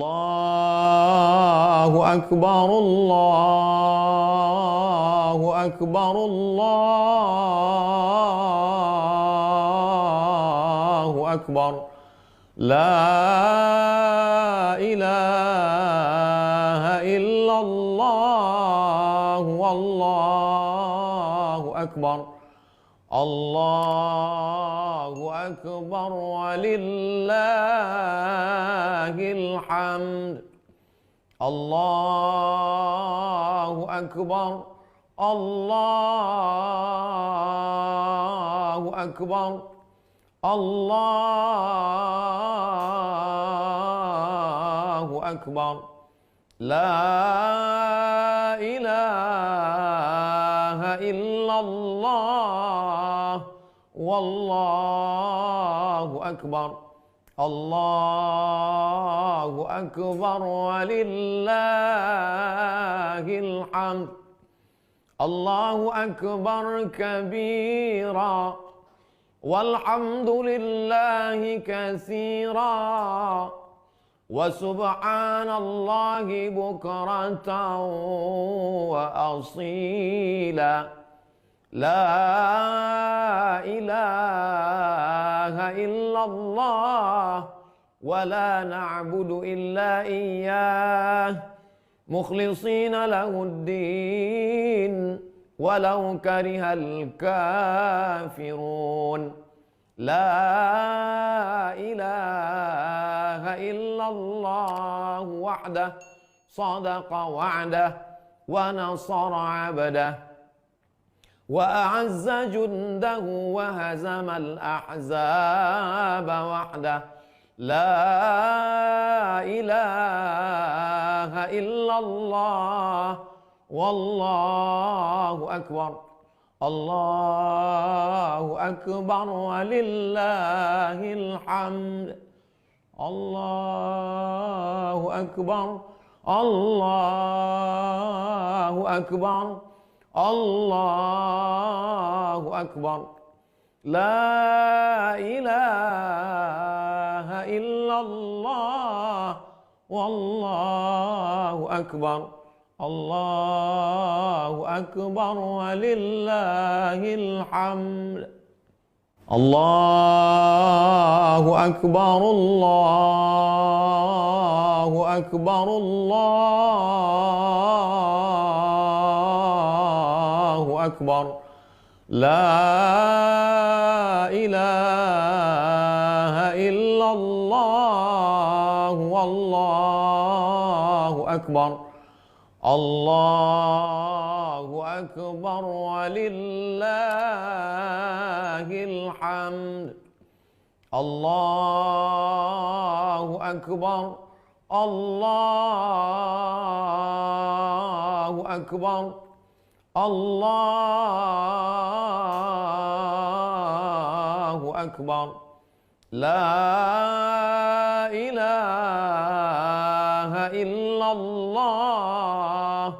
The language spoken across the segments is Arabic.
الله أكبر الله أكبر الله أكبر لا إله إلا الله والله أكبر الله أكبر ولله الحمد الله أكبر الله أكبر الله أكبر لا إله إلا الله والله أكبر الله أكبر ولله الحمد الله أكبر كبيرا والحمد لله كثيرا وسبحان الله بكرة وأصيلا لا إله إلا الله ولا نعبد إلا إياه مخلصين له الدين ولو كره الكافرون لا إله إلا الله وحده صدق وعده ونصر عبده وأعز جنده وهزم الأحزاب وحده لا إله إلا الله والله أكبر الله أكبر ولله الحمد الله أكبر الله أكبر الله أكبر لا إله إلا الله والله أكبر الله أكبر ولله الحمد الله أكبر الله أكبر الله أكبر لا إله إلا الله والله أكبر الله أكبر ولله الحمد الله أكبر الله أكبر الله أكبر لا إله إلا الله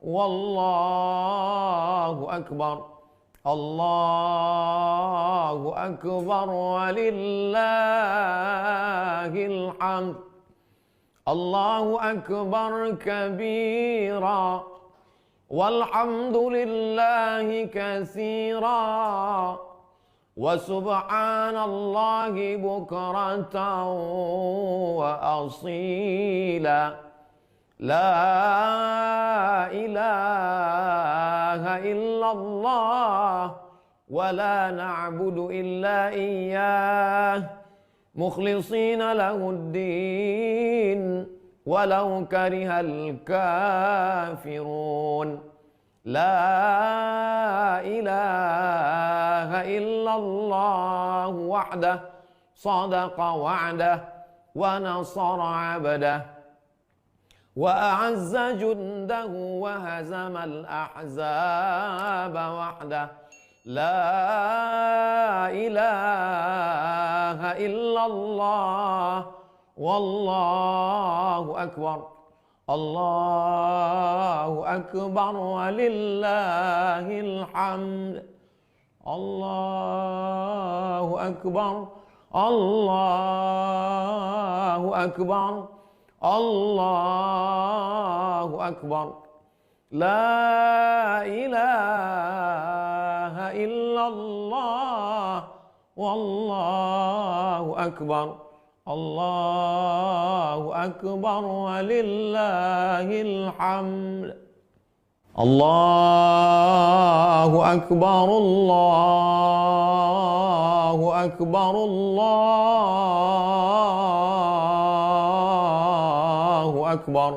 والله أكبر الله أكبر ولله الحمد الله أكبر كبيرا والحمد لله كثيرا وسبحان الله بكرة وأصيلا لا إله إلا الله ولا نعبد إلا إياه مخلصين له الدين ولو كره الكافرون لا إله إلا الله وحده صدق وعده ونصر عبده وأعز جنده وهزم الأحزاب وحده لا إله إلا الله والله أكبر الله أكبر ولله الحمد الله أكبر الله أكبر الله أكبر لا إله إلا الله والله أكبر الله أكبر ولله الحمد الله أكبر الله أكبر الله أكبر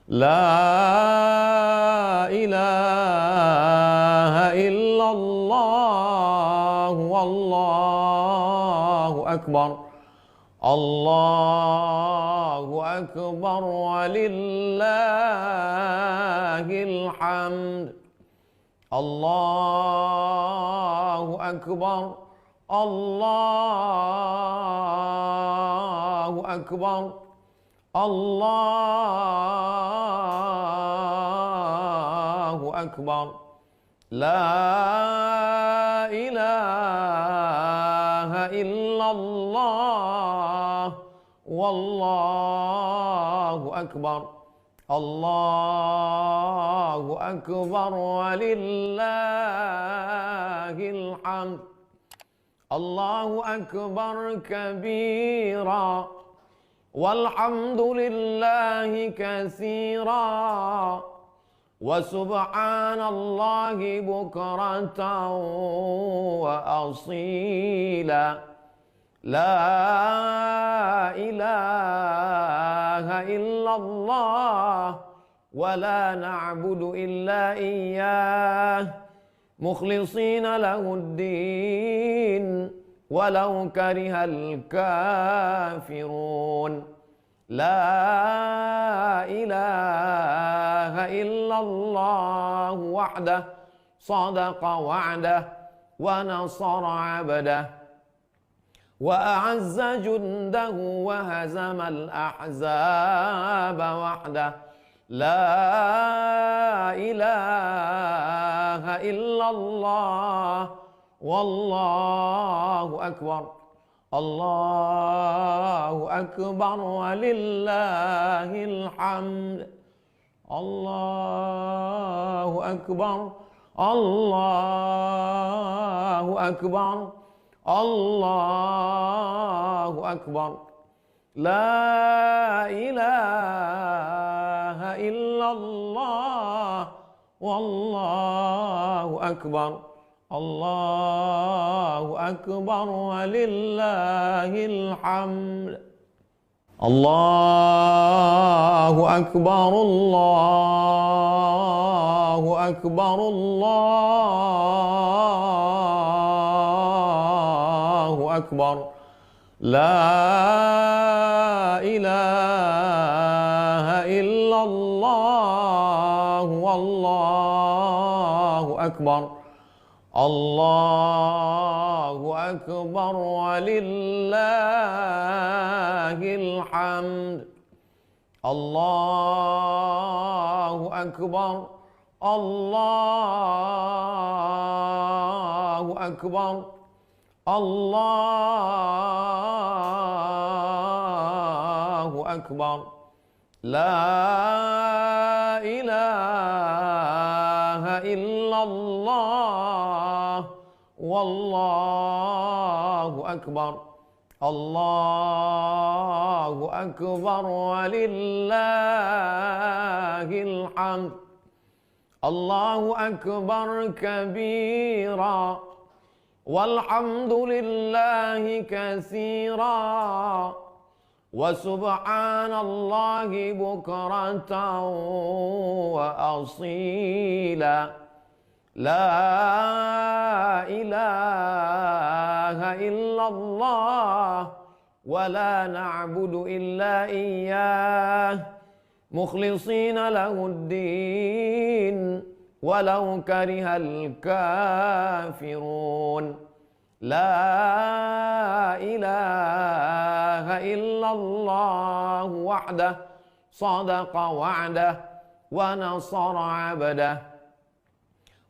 لا إله إلا الله والله أكبر الله أكبر ولله الحمد الله أكبر الله أكبر الله أكبر لا إله إلا الله والله أكبر الله أكبر ولله الحمد الله أكبر كبيرا والحمد لله كثيرا وسبحان الله بكرة وأصيلا لا إله إلا الله ولا نعبد إلا إياه مخلصين له الدين ولو كره الكافرون لا إله إلا الله وحده صدق وعده ونصر عبده وأعز جنده وهزم الأحزاب وحده لا إله إلا الله والله أكبر الله أكبر ولله الحمد الله أكبر الله أكبر الله أكبر لا إله إلا الله والله أكبر الله أكبر ولله الحمد الله أكبر الله أكبر الله أكبر لا إله إلا الله والله أكبر الله أكبر ولله الحمد الله أكبر الله أكبر الله أكبر لا إله إلا الله والله أكبر الله أكبر ولله الحمد الله أكبر كبيرا والحمد لله كثيرا وسبحان الله بكرة وأصيلا لا إله إلا الله ولا نعبد إلا إياه مخلصين له الدين ولو كره الكافرون لا إله إلا الله وحده صدق وعده ونصر عبده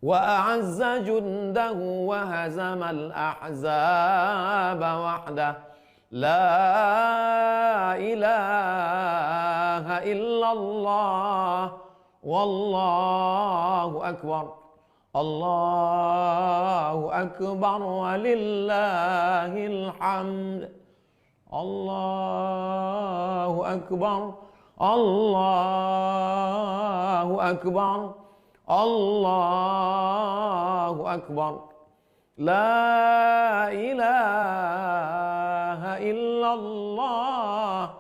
وأعز جنده وهزم الأحزاب وحده لا إله إلا الله والله أكبر الله أكبر ولله الحمد الله أكبر الله أكبر الله أكبر لا إله إلا الله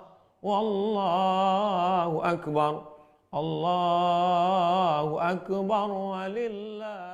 والله أكبر الله أكبر ولله